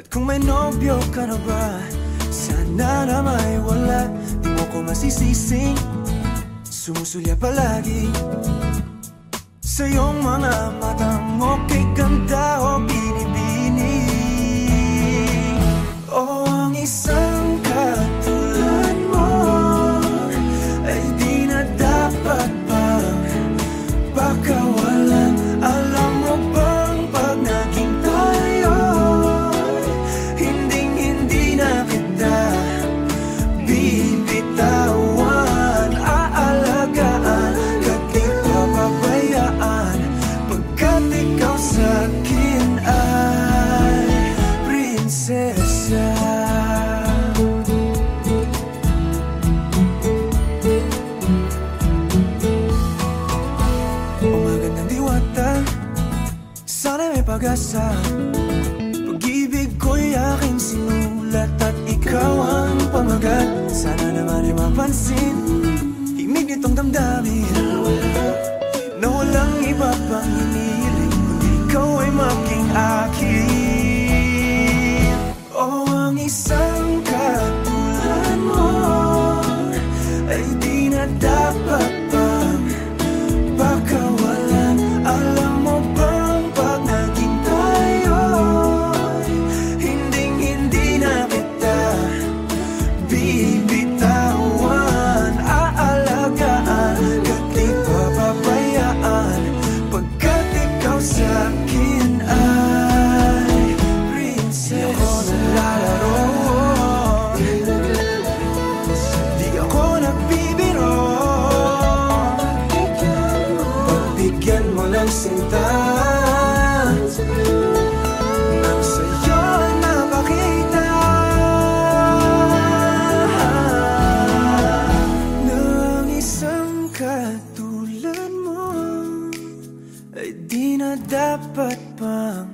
Kung may nobyo ka na ba, sana na may wala. Di mo ko masisising sumusulya palagi sa iyong mga mata mo. Kay ganda o binibini, o ang isang katulad mo ay di na dapat pang pakawalan. Alam mo bang pag naging tayo, hindi na kita bibitawan. Aalagaan at di papabayaan, pagkat ikaw sa'kin ay prinsesa. Umaga ng diwata, sana may pag-asa. Pag-ibig ko'y aking sinulat at ikaw ang pamagat. Sana naman ay mapansin himig nitong damdamin na walang iba pang hinihiling kundi ikaw ay maging akin. O ang isang katulad mo ay di na dapat pang pakawalan. Alam mo bang pag naging tayo, hindi na kita bibitawan. Aalagaan at di papabayaan, pagkat ikaw sa'kin ay prinsesa. Di ako naglalaro, di ako nagbibiro. Pagbigyan mo ng sinta, nang sa'yo napakita ng isang katulad mo ay di na dapat pang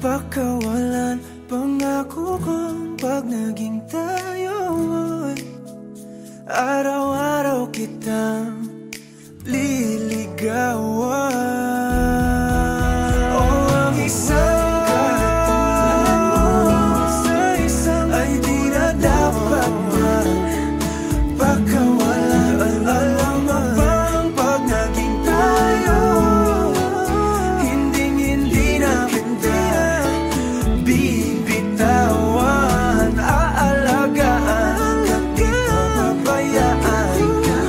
pakawalan. Pangako kong pag naging tayo, araw-araw kitang liligawan. O ang isang katulad mo ay di na dapat pang pakawalan. Alam mo bang pag naging tayo, hindi na kita bibitawan. Aalagaan at di papabayaan,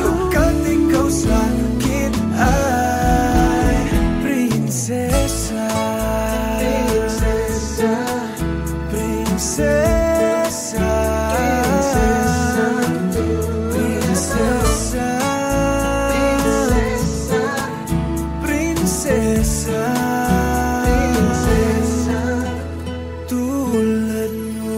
pagkat ikaw sa'kin ay prinsesa. Prinsesa, prinsesa, prinsesa, prinsesa, tulad mo.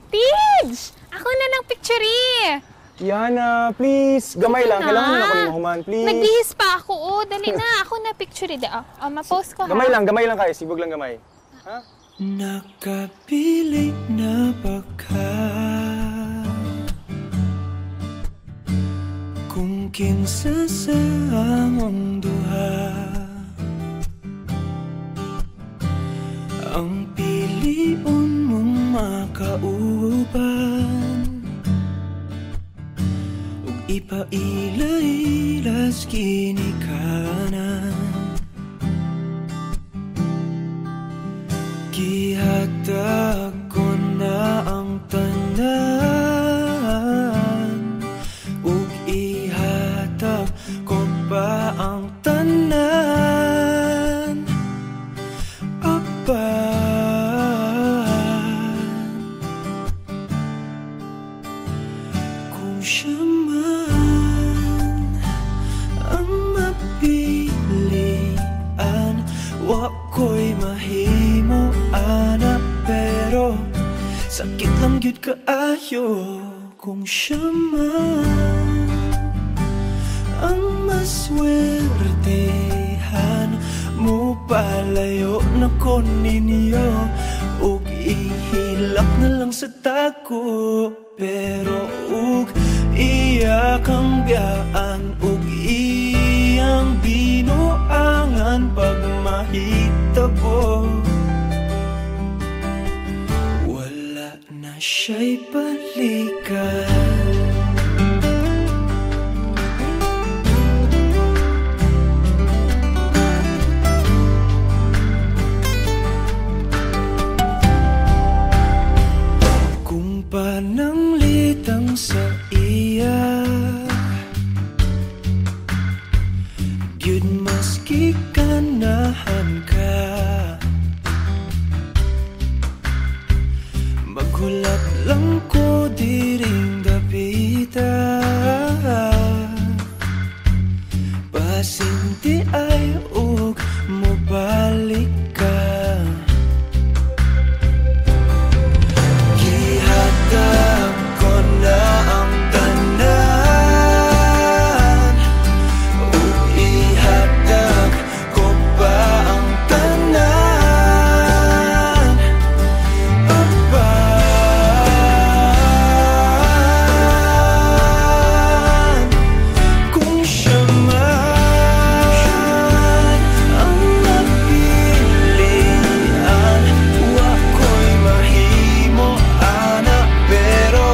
Tidge! Ako na ng picture eh! Yana, please. Gamay lang. Kailangan mo na ako limahuman, please. Nagbihis pa ako. Oh, dali na. Ako na picture eh. Ma-post ko ha. Gamay lang kayo. Sibog lang gamay. Ha? Nakapili na ba ka kung kinsa sa among duha ang piliun mong makauban, ug ipailailas kinikanan. Gihatag ko na ang tanan, ug ihatag ko pa ang tanan. Kung siya man ang mapilian, wa ko'y mahimo ana, pero sakit lang gyud kaayo kung siya man ang maswertehan mo palayo na ko ninyo ug ihilak na lang sa tako pero ug iya kang biyaan ug iyang binuangan pag mahitabo wala na siya'y balikan. Pananglitang sa iya gyud maski ganahan ka maghulap lang ko diring dapita pasinti ay ug mobalik ka gihatag ko na ang tanan ug ihatag ko pa ang tanan apan kung siya man ang napilian wa ko'y mahimo ana pero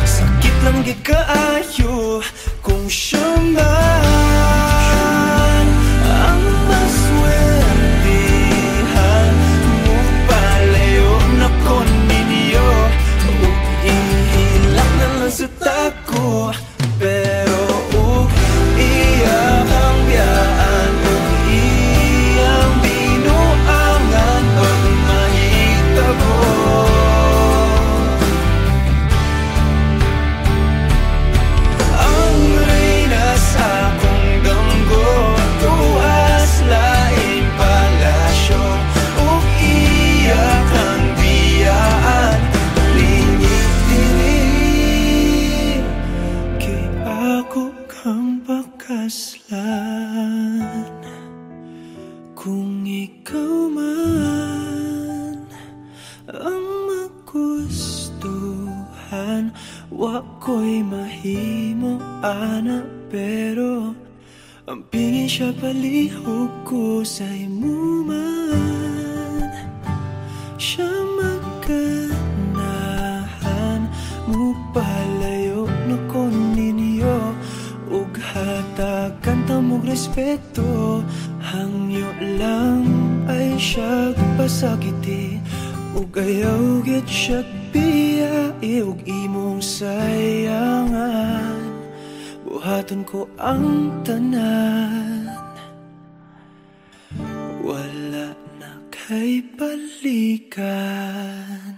sakit lang gid kaayo kung siya man ang maswertehan mo palayo na ko ninyo ug ihilak na lang sa tako pero ug iya kang biyaan ug iyang binuangan pag mahitabo ang reyna sa akong damgo tuwas laing palasyo ug iya kang biyaan lingit diri kay ako kang pakaslan kung ikaw man ang magustuhan wa ko'y mahimo ana pero ang pingin siya palihog ko sa imo man siya magkanahan mo palayo na ko ninyo ug hatagan ta mong respeto hangyo lang ay siya pasakiti ug ayaw gid siya biyai ug imong sayangan buhaton ko ang tanan wala na kay balikan.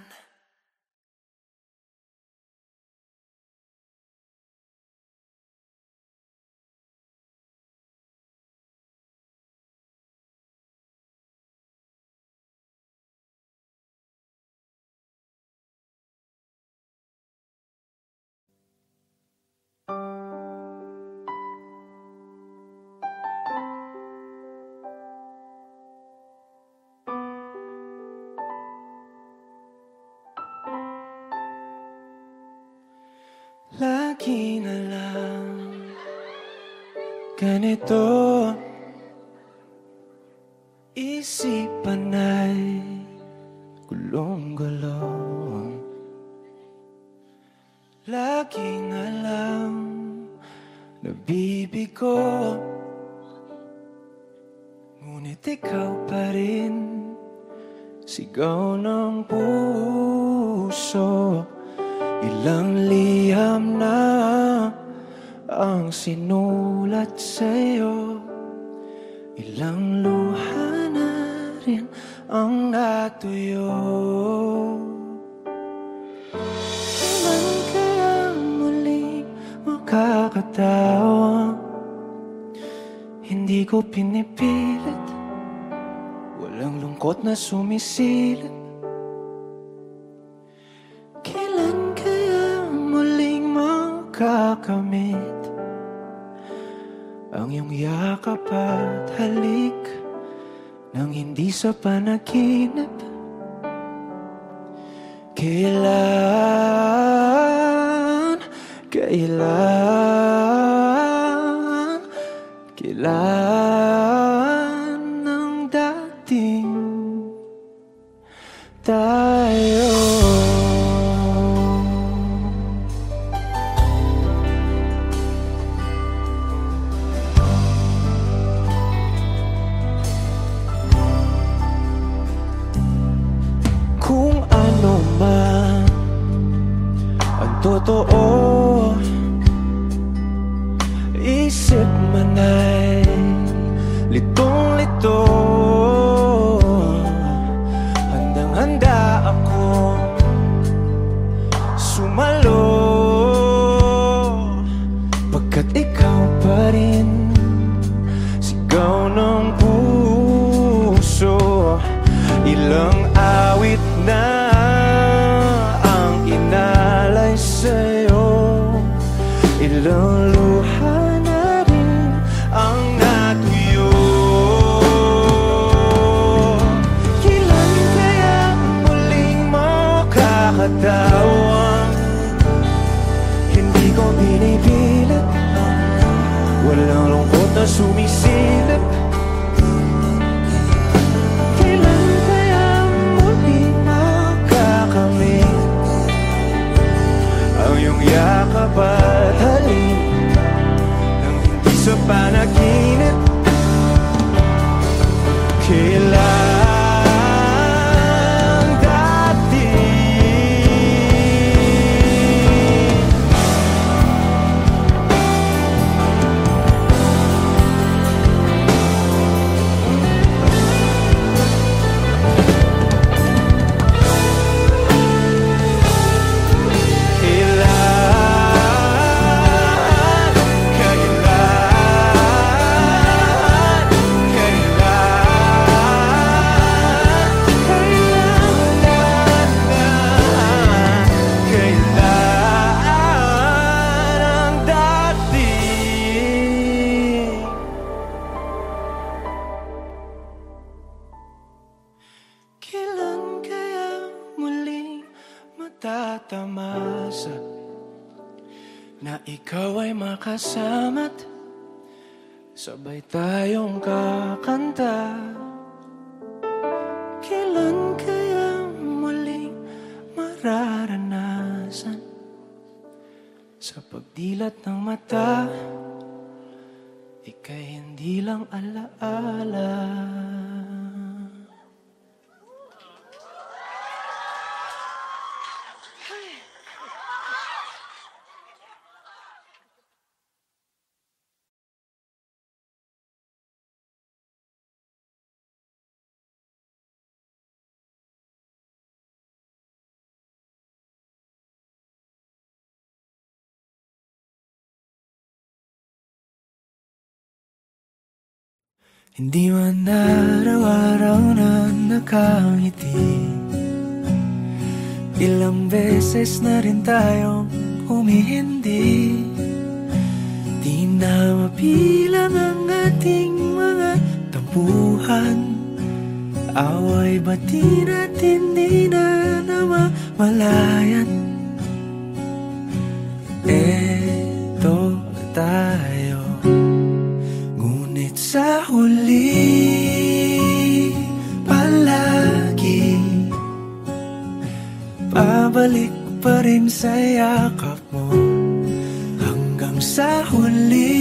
Lagi na lang ganito isipan ay gulong-gulong lagi na lang nabibigo ngunit ikaw pa rin sigaw ng puso ilang liham na ang sinulat sa'yo ilang luha na rin ang natuyo kailan kaya muling makakatawa hindi ko pinipilit walang lungkot na sumisilip makamit ang iyong yakap at halik nang hindi sa panaginip. Kailan ang dating tayo? Kung ano man ang totoo, isip man ay litong-lito. Handang-handa ako sumalo, pagkat ikaw pa rin sigaw ng puso. Ilang awit na ang inalay sa'yo, ilang luha na rin ang natuyo. Kailan kaya muling makakatawang hindi ko binipilit, walang lungkot na sumisilip? Yakap at halik nang hindi sa panaginip. Kailan dati tatamasa na ikaw ay makasama't sabay tayong kakanta. Kailan kaya muling mararanasan sa pagdilat ng mata, ika'y hindi lang alaala. Hindi man araw-araw na nakangiti, ilang beses na rin tayong humihindi. Di na mapilang ang ating mga tampuhan, away bati natin di na namamalayan. Eto tayo, ngunit sa huli palagi pabalik pa rin sa yakap mo. Hanggang sa huli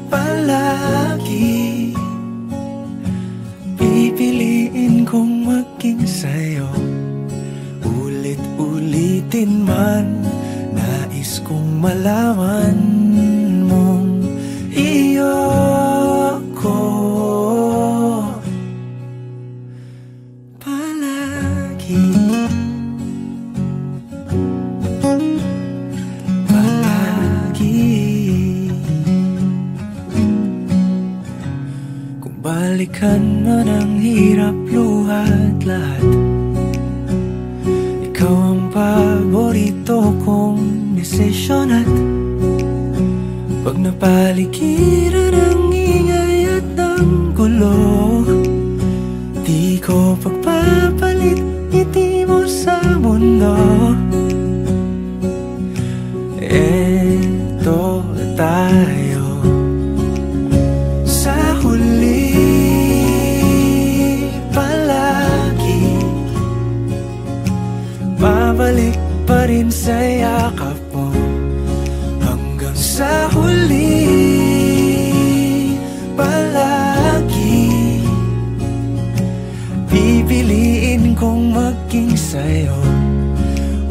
palagi pipiliin kong maging sa'yo. Ulit-ulitin man, nais kong malaman mong iyo ko palagi. Kung balikan man ang hirap, luha at lahat, ikaw ang paborito kong desisyon. At pag napaligiran ang ingay at ng gulo, di ko pagpapalit ngiti mo sa mundo. Eto tayo sa huli palagi, babalik pa rin sa yakap mo hanggang sa huli palagi. Pipiliin kong maging sa'yo,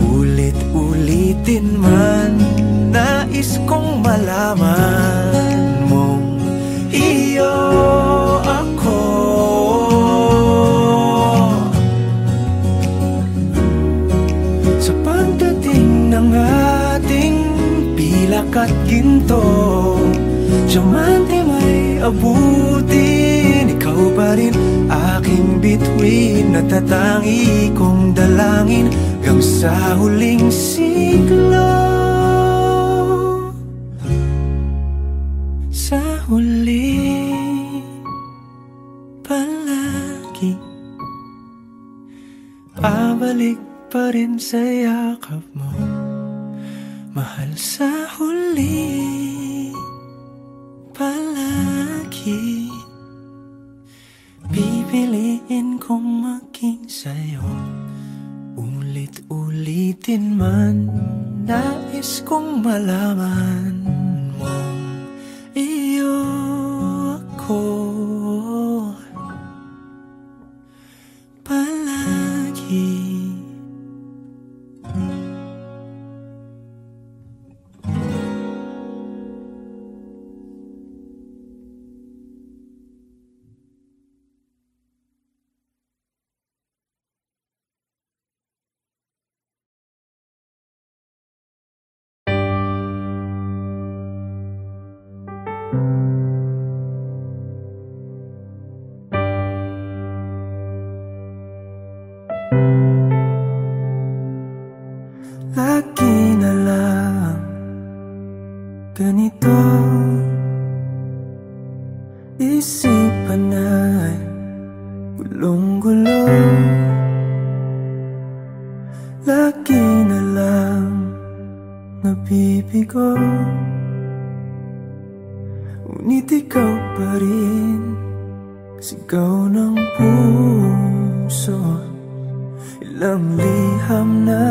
ulit-ulitin man. Nais kong malaman mong iyo ako. Sa pagdating ng ating pilak at ginto, diamante may abutin, ikaw pa rin aking bituin. Natatangi kong dalangin hanggang sa huling siglo. Sa huli palagi, babalik pa rin sa yakap mo, mahal. Sa huli palagi, pipiliin kong maging sa'yo, ulit-ulitin man. Nais kong malaman mong iyo ako palagi. Lagi na lang ganito, isipan ay gulong-gulo. Lagi na lang nabibigo, ngunit ikaw pa rin sigaw ng puso. Ilang liham na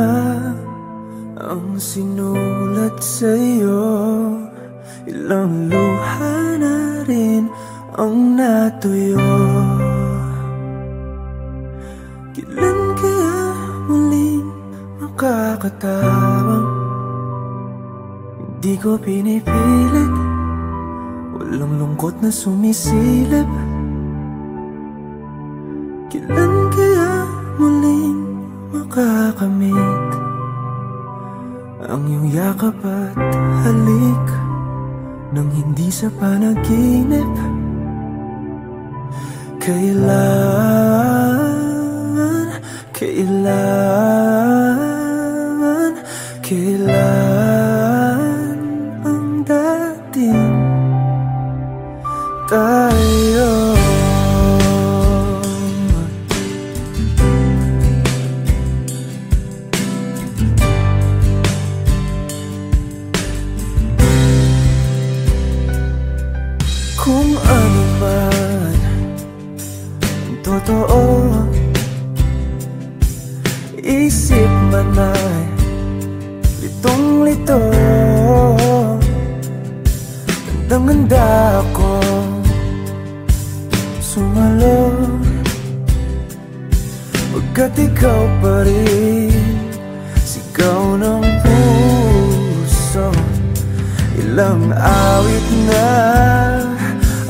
ang sinulat sa'yo, ilang luha na rin ang natuyo. Kailan kaya muling makakatawang hindi ko pinipilit, walang lungkot na sumisilip. Kailan kaya muling makakamit ang iyong yakap at halik nang hindi sa panaginip? Kailan, kailan, kailan ang dating tayo? Kung ano man ang totoo, isip man ay litong-lito. Handang-handa ako sumalo, pagkat ikaw pa rin sigaw ng puso. Ilang awit na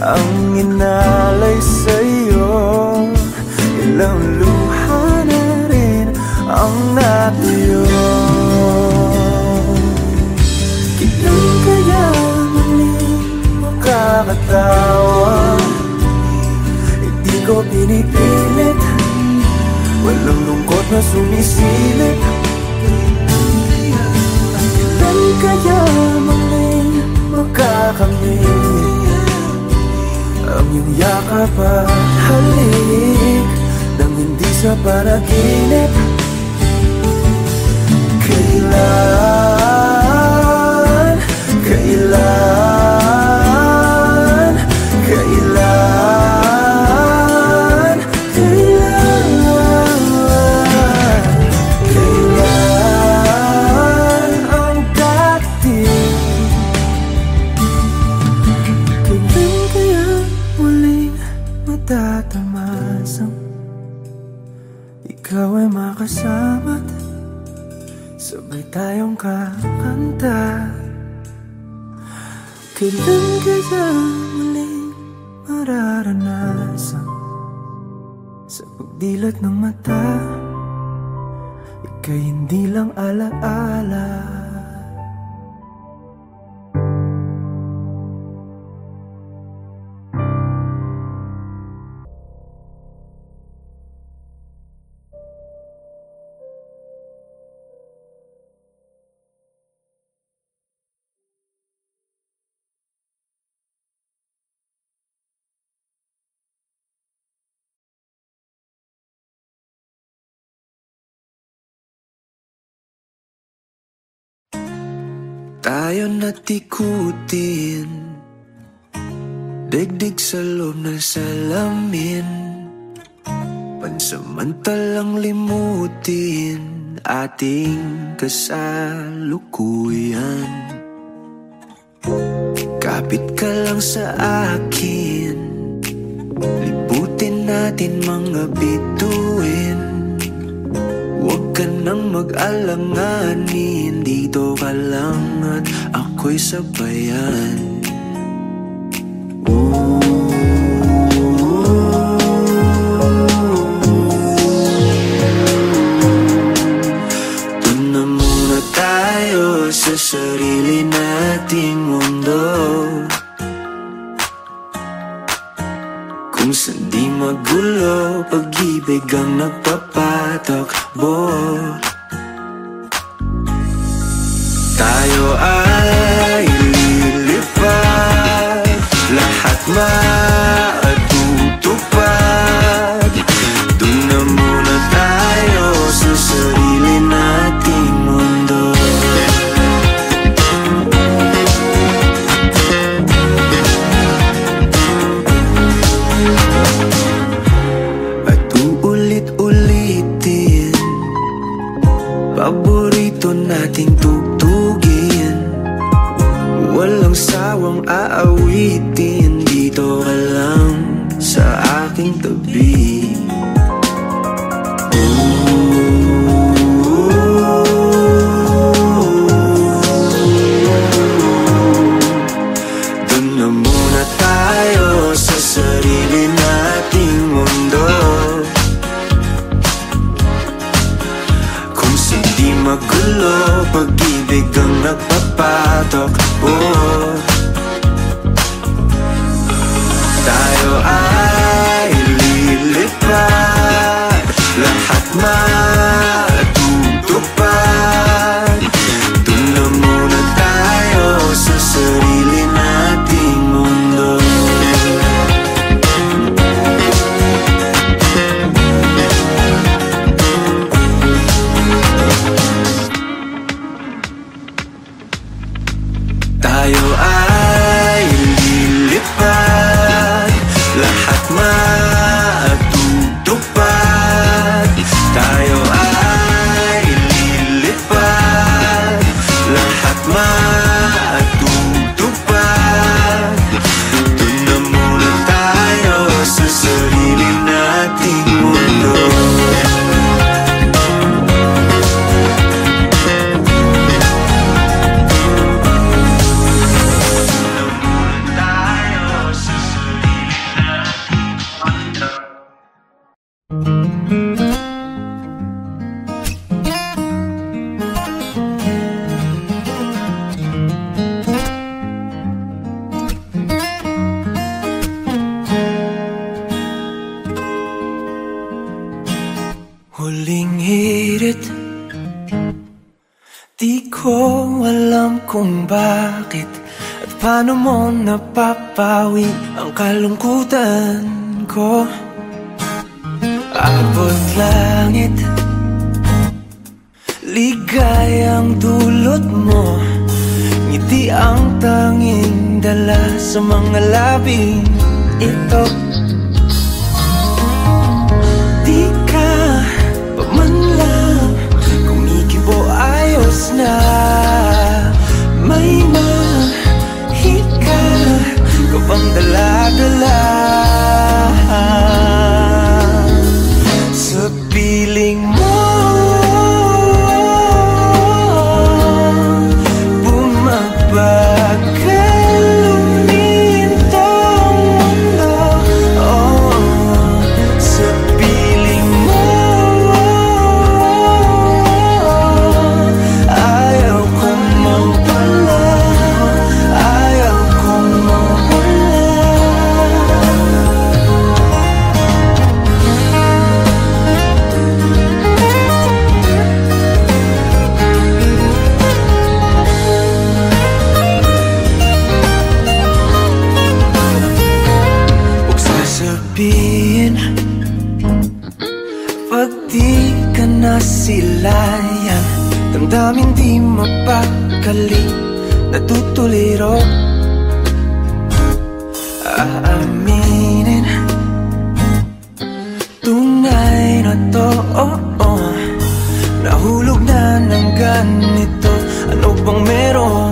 ang inalay sa'yo, ilang luha na rin ang natuyo. Kailan kaya muling makakatawa? Hindi ko pinipilit, walang lungkot na sumisilip. kami. Ang iyong yakap at halik nang hindi sa panaginip. Kailan, kailan, kailan, kailan, kailan ang dating? Kailan kaya muling matatamasang ikaw ay makasama't sabay tayong kakanta? Kailan kaya muling mararanasan sa pagdilat ng mata ika'y hindi lang alaala? Tayo natikutin, digdig sa loob ng salamin, pansamantalang limutin ating kasalukuyan. Kapit ka lang sa akin, libutin natin mga bituin. Huwag ka nang mag-alanganin, dito ka lang at ako'y sabayan. Doon na muna tayo sa sarili nating mundo, kung saan di magulo, pag-ibig ang nagpapatakbo. Tayo ay lilipad, lahat matutupad. Doon na muna tayo sa sarili nating mundo. Ulit-ulitin, paborito nating tugtugin, walang sawang aawitin. Dito ka lang sa aking tabi. Doon na muna tayo sa sarili nating mundo, magulo, pag-ibig ang nagpapatakbo. Tayo ay lilipad, lahat matutupad. Doon na muna tayo sa sarili nating mundo. Tayo ay lilipad, lahat matutupad. Tayo ay lilipad, lahat matutupad. Doon na muna tayo sa sarili nating mundo. Huling hirit, di ko alam kung bakit, at Paano mo napapawi ang kalungkutan ko? Abot langit, ligayang dulot mo, ngiti ang tanging dala sa mga labing ito. Di ka pa man lang kumikibo, ayos na. May mahika ka bang dala-dala sa piling mo? Bumabagal lumintong mundo, oh, sa piling mo. Ayaw kong mawala, ayaw kong mawala. Huwag sasabihin pag di ka na silayan, damdamin di mapakali, natutuliro. Aaminin, tunay na to, oh, oh. Nahulog na ng ganito, ano bang meron?